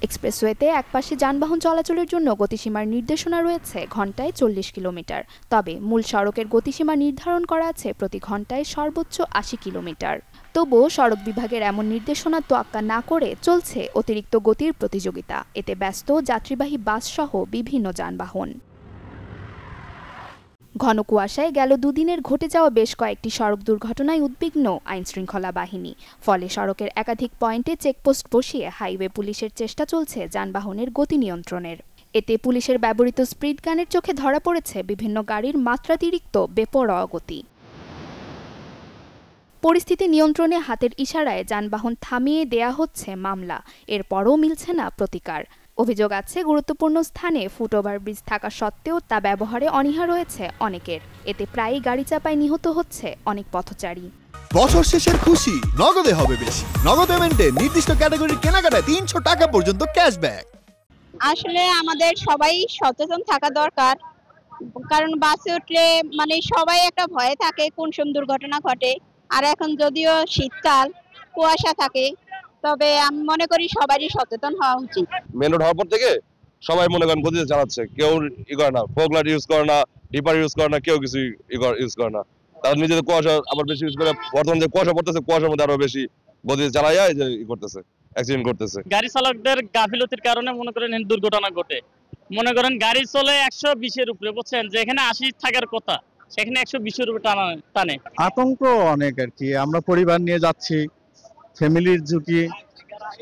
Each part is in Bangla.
এক্সপ্রেসওয়েতে একপাশে যানবাহন চলাচলের জন্য গতিসীমার নির্দেশনা রয়েছে ঘন্টায় ৪০ কিলোমিটার। তবে মূল সড়কের গতিসীমা নির্ধারণ করা আছে প্রতি ঘন্টায় সর্বোচ্চ ৮০ কিলোমিটার। তবুও সড়ক বিভাগের এমন নির্দেশনা তোয়াক্কা না করে চলছে অতিরিক্ত গতির প্রতিযোগিতা। এতে ব্যস্ত যাত্রীবাহী বাসসহ বিভিন্ন যানবাহন। ঘন কুয়াশায় গেল দুদিনের ঘটে যাওয়া বেশ কয়েকটি সড়ক দুর্ঘটনায় উদ্বিগ্ন আইনশৃঙ্খলা বাহিনী। ফলে সড়কের একাধিক পয়েন্টে চেকপোস্ট বসিয়ে হাইওয়ে পুলিশের চেষ্টা চলছে যানবাহনের গতি নিয়ন্ত্রণের। এতে পুলিশের ব্যবহৃত স্পিড গানের চোখে ধরা পড়েছে বিভিন্ন গাড়ির মাত্রাতিরিক্ত বেপরোয়া গতি। পরিস্থিতি নিয়ন্ত্রণে হাতের ইশারায় যানবাহন থামিয়ে দেয়া হচ্ছে মামলা, এরপরও মিলছে না প্রতিকার। অভিযোগ আছে গুরুত্বপূর্ণ স্থানে ফুটওভারব্রিজ থাকা সত্ত্বেও তা ব্যবহারে অনীহা রয়েছে অনেকের। এতে প্রায়ই গাড়ি চাপায় নিহত হচ্ছে অনেক পথচারী। বছর শেষের খুশি নগদে হবে বেশি। নগদ পেমেন্টে নির্দিষ্ট ক্যাটাগরির কেনাকাটায় ৩০০ টাকা পর্যন্ত ক্যাশব্যাক। আসলে আমাদের সবাই সচেতন থাকা দরকার, কারণ বাসে উঠলে সবাই একটা ভয়ে থাকে কোন সময় দুর্ঘটনা ঘটে। আর এখন যদিও শীতকাল, কুয়াশা থাকে, তবে আমি মনে করি সবারই সচেতন হওয়া উচিত। মেন রোড হওয়ার পর থেকে সবাই মনে করেন গতিতে চালাচ্ছে, কেউ করে না, ফগ লাইট ইউজ করে না, ডিপার ইউজ করে না, কেউ কিছু ইউজ করে না। তারা নিজেদের কুয়াশা আবার বেশি ইউজ করে। বর্তমানে যে কুয়াশা পড়তেছে, কুয়াশার মধ্যে আরো বেশি গতিতে চালাইয়া যে করতেছে, অ্যাক্সিডেন্ট করতেছে। গাড়ি চালকদের গাফিলতির কারণে মনে করেন দুর্ঘটনা ঘটে। মনে করেন গাড়ি চলে ১২০-এর উপরে, বুঝছেন, যেখানে ৮০ থাকার কথা সেখানে ১২০-এর উপরে টানে। আতঙ্ক অনেক আর কি। আমরা পরিবার নিয়ে যাচ্ছি, ফ্যামিলির ঝুঁকি,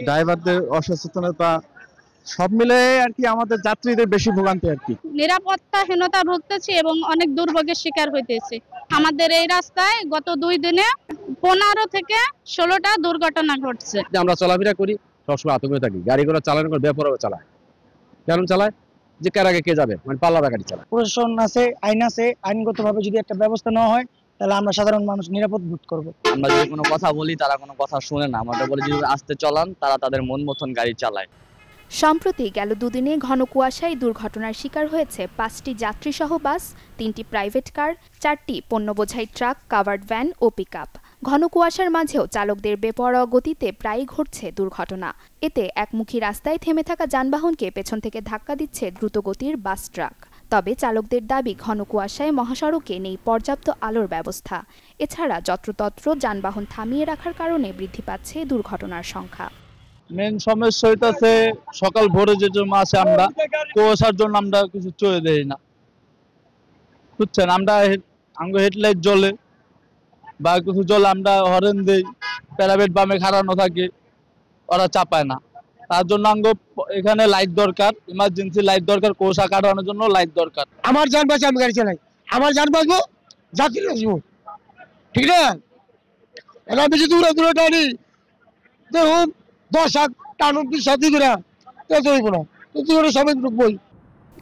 ড্রাইভারদের অসচেতনতা, সব মিলে আর কি আমাদের যাত্রীদের বেশি ভোগান্তি আর কি। নিরাপত্তাহীনতা ভুগতেছি এবং অনেক দুর্ভোগের শিকার হইতেছি। আমাদের এই রাস্তায় গত ২ দিনে ১৫ থেকে ১৬টা দুর্ঘটনা ঘটছে। আমরা চলাফেরা করি, সবসময় আতঙ্কে থাকি। গাড়ি ঘোড়া চালানোর পর বেপরোয়া চালায়। কেন চালায়? যে কার আগে কে যাবে, পাল্লাদা গাড়ি চালায়। প্রশাসন আছে, আইন আছে, আইনগতভাবে যদি একটা ব্যবস্থা নেওয়া হয় তাহলে আমরা সাধারণ মানুষ নিরাপদ বোধ করব। আমরা যদি কোনো কথা বলি তারা কোনো কথা শুনে না। আমরা বলি যদি আস্তে চলান, তারা তাদের মন মতন গাড়ি চালায়। সম্প্রতি গেল দুদিনে ঘন কুয়াশায় দুর্ঘটনার শিকার হয়েছে ৫টি যাত্রীসহ বাস, ৩টি প্রাইভেট কার, ৪টি পণ্যবোঝাই ট্রাক, কাভার্ড ভ্যান ও পিকআপ। ঘন কুয়াশার মাঝেও চালকদের বেপরোয়া গতিতে প্রায়ই ঘটছে দুর্ঘটনা। এতে একমুখী রাস্তায় থেমে থাকা যানবাহনকে পেছন থেকে ধাক্কা দিচ্ছে দ্রুতগতির বাস ট্রাক। তবে চালকদের দাবি ঘন কুয়াশায় মহাসড়কে নেই পর্যাপ্ত আলোর ব্যবস্থা। এছাড়া যত্রতত্র যানবাহন থামিয়ে রাখার কারণে বৃদ্ধি পাচ্ছে দুর্ঘটনার সংখ্যা। মেন সমস্যা হইতাছে সকাল ভোরে যে আসে আমরা কুয়াশার জন্য আমরা কিছু চলে দেই না, বুঝছেন। আমরা হেডলাইট জ্বলে বা কিছু জ্বলে আমরা হরেন দেই, প্যারাবেট বামে খাড়ানো থাকে, ওরা চাপায় না। তার জন্য এখানে লাইট দরকার, ইমার্জেন্সি লাইট দরকার, কুয়াশা কাটানোর জন্য লাইট দরকার। আমার যান বাঁচে আমি গাড়ি চালাই, আমার যান বাঁচবো, যাত্রী বাঁচবো, ঠিক না? এরা বেশি দূরে দূরে টানি, দেখুন ১০ টানুন ২০ করে হইব না, সবাই ঢুকবই।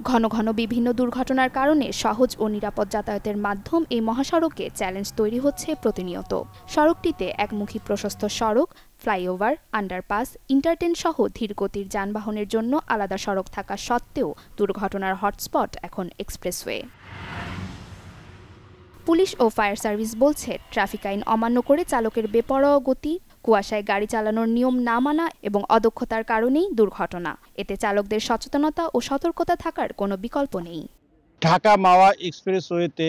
ঘন ঘন বিভিন্ন দুর্ঘটনার কারণে সহজ ও নিরাপদ যাতায়াতের মাধ্যম এই মহাসড়কে চ্যালেঞ্জ তৈরি হচ্ছে প্রতিনিয়ত। সড়কটিতে একমুখী প্রশস্ত সড়ক, ফ্লাইওভার, আন্ডারপাস, ইন্টারটেন সহ ধীরগতির যানবাহনের জন্য আলাদা সড়ক থাকা সত্ত্বেও দুর্ঘটনার হটস্পট এখন এক্সপ্রেসওয়ে। পুলিশ ও ফায়ার সার্ভিস বলছে, ট্রাফিক আইন অমান্য করে চালকের বেপরোয়া গতি, কুয়াশায় গাড়ি চালানোর নিয়ম না মানা এবং অদক্ষতার কারণেই দুর্ঘটনা। এতে চালকদের সচেতনতা ও সতর্কতা থাকার কোনো বিকল্প নেই। ঢাকা মাওয়া এক্সপ্রেসওয়েতে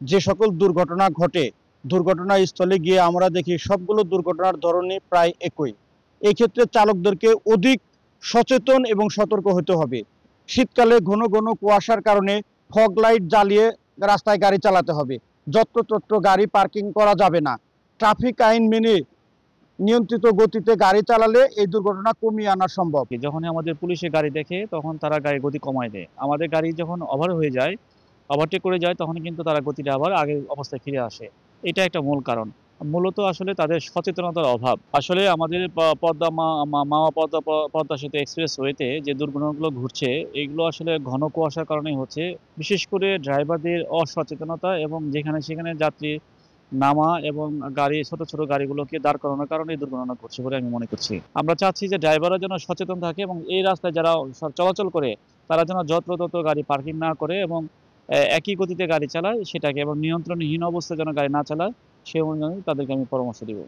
যে সকল দুর্ঘটনা ঘটে, দুর্ঘটনাস্থলে গিয়ে আমরা দেখি সবগুলো দুর্ঘটনার ধরনই প্রায় একই। এই ক্ষেত্রে চালকদেরকে অধিক সচেতন এবং সতর্ক হতে হবে। শীতকালে ঘন ঘন কুয়াশার কারণে ফগ লাইট জ্বালিয়ে রাস্তায় গাড়ি চালাতে হবে। যত্রতত্র গাড়ি পার্কিং করা যাবে না। ট্রাফিক আইন মেনে নিয়ন্ত্রিত গতিতে গাড়ি চালালে এই দুর্ঘটনা কমিয়ে আনা সম্ভব। যখনই আমাদের পুলিশের গাড়ি দেখে তখন তারা গাড়ির গতি কমায় দেয়। আমাদের গাড়ি যখন ওভার হয়ে যায়, ওভারটেক করে যায়, তখন কিন্তু তারা গতিটা আবার আগের অবস্থায় ফিরে আসে। এটা একটা মূল কারণ। মূলত আসলে তাদের সচেতনতার অভাব। আসলে আমাদের পদ্মা সেতু এক্সপ্রেসওয়েতে যে দুর্ঘটনাগুলো ঘটছে, এগুলো আসলে ঘন কুয়াশার কারণেই হচ্ছে। বিশেষ করে ড্রাইভারদের অসচেতনতা এবং যেখানে সেখানে যাত্রী নামা এবং ছোট ছোট গাড়িগুলোকে দাঁড় করানোর কারণে দুর্ঘটনা ঘটছে বলে আমি মনে করছি। আমরা চাচ্ছি যে ড্রাইভাররা যেন সচেতন থাকে এবং এই রাস্তায় যারা চলাচল করে তারা যেন যত্রতত্র গাড়ি পার্কিং না করে এবং একই গতিতে গাড়ি চালায় সেটাকে, এবং নিয়ন্ত্রণহীন অবস্থায় যেন গাড়ি না চালায়, সে অনুযায়ী তাদেরকে আমি পরামর্শ দিব।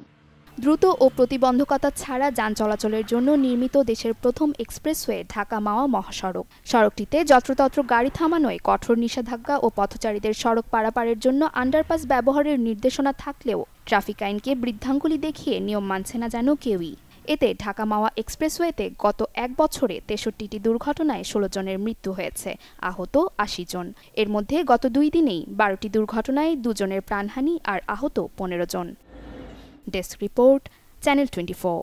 দ্রুত ও প্রতিবন্ধকতা ছাড়া যান চলাচলের জন্য নির্মিত দেশের প্রথম এক্সপ্রেসওয়ে ঢাকা মাওয়া মহাসড়ক। সড়কটিতে যত্রতত্র গাড়ি থামানোয় কঠোর নিষেধাজ্ঞা ও পথচারীদের সড়ক পারাপারের জন্য আন্ডারপাস ব্যবহারের নির্দেশনা থাকলেও ট্রাফিক আইনকে বৃদ্ধাঙ্গুলি দেখিয়ে নিয়ম মানছে না যেন কেউই। এতে ঢাকা মাওয়া এক্সপ্রেসওয়েতে গত ১ বছরে ৬৩টি দুর্ঘটনায় ১৬ জনের মৃত্যু হয়েছে, আহত ৮০ জন। এর মধ্যে গত ২ দিনেই ১২টি দুর্ঘটনায় ২ জনের প্রাণহানি আর আহত ১৫ জন। Desk report, channel 24।